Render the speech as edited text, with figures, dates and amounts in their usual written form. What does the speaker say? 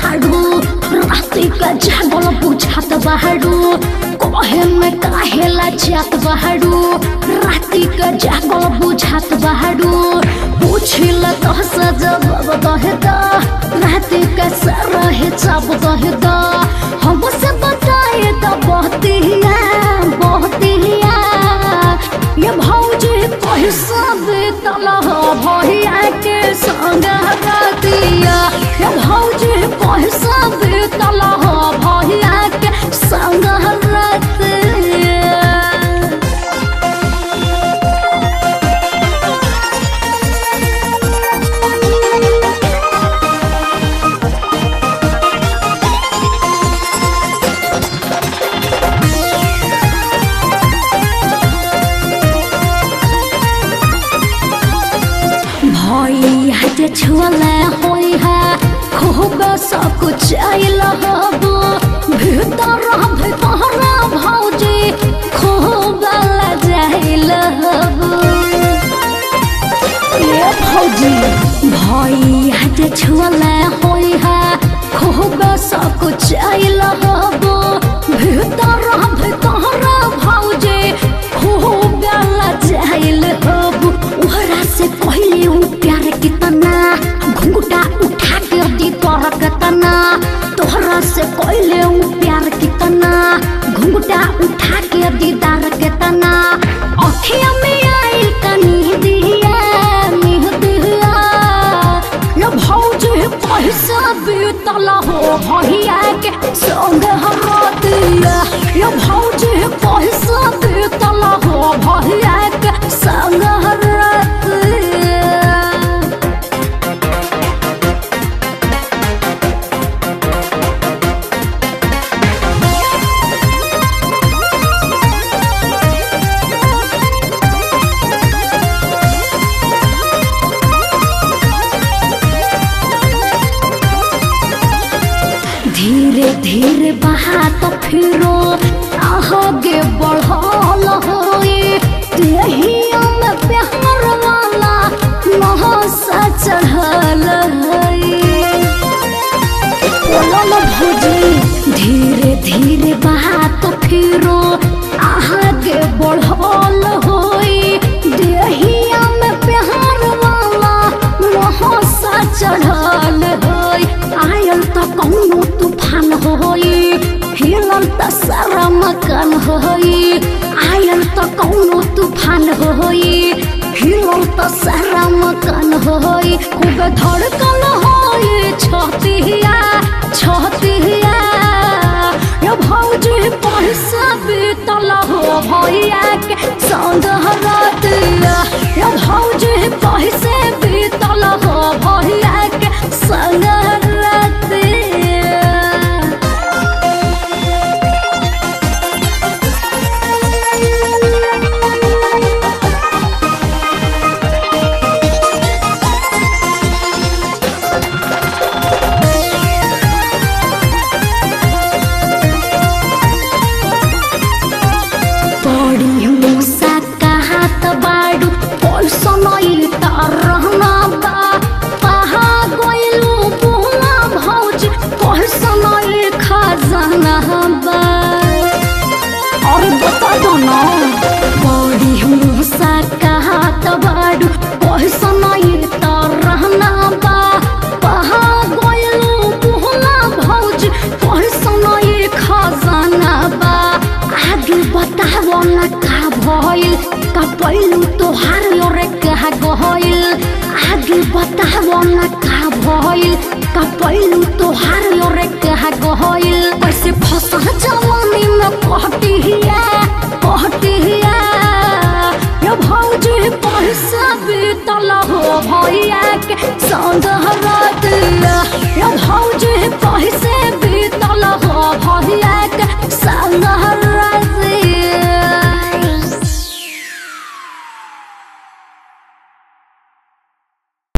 बहारू राती का जागल बुझात बहारू कहे में काहेला जात बहारू राती का जागल बुझात बहारू पूछिल तो जवाब दहे दा राती का सारा हिसाब दहे दा हमसे बताए तो बहुतिया बहुतिया ये भौजी पैसा बेतल भैया के संग रातिया ये भौजी पैसा बेतल भैया के संग रातिया। भैया के छुअले होई है खूब सब कुछ आइल हबो भीतर भौजी खूब लजाइल हबो ये भौजी भैया के छुअले होई है खूब सब कुछ आइल हबो भीतर भौजी खूब लजाइल हबो ओहरा से पहले उ प्यार कितना घुंघटा उठा के दी तोरा कितना तोहरा से पहले उ प्यार कितना घुंघटा उठा के दीदार कितना अखिया में आई कनी दिया निह दिया ये भौजी पैसा बेतल भैया के संग हरतिया ये भौजी पैसा बेतल भैया के संग हरतिया। धीरे धीरे बहा तो फिरो आगे बढ़ल होई देहिया में प्यार वाला नहसा चढ़ल होई बोलो भौजी धीरे धीरे बहा तो फिरो आगे बढ़ल होई देहिया में प्यार वाला नहसा चढ़ल होई आयल तो कौनो तूफान होई हिलल तो सारा मकान होई आयल तो कौनो तूफान होई हिलल तो सारा मकान होई खूब धड़कन होई छतिया छतिया ये भौजी पैसा बेतल भैया के संग हरतिया ये भौजी पैसे बेतल भैया के संग और बता दो ना बड़ी हूँ साकात बाडू पैसा नहीं तो रहना बा पहा गोयलू बुहला भौज पैसा नहीं खजाना बा आगे बताओ ना का भइल का पहलू तोहार ओरे कहा गइल आगे बताओ ना का भइल का पहलू तोहार ओरे कहा गइल कैसे फंसा जवानी में कहतिया ये भौजी पैसा बेतल भैया के संग हरतिया ये भौजी पैसे बेतल भैया के संग हर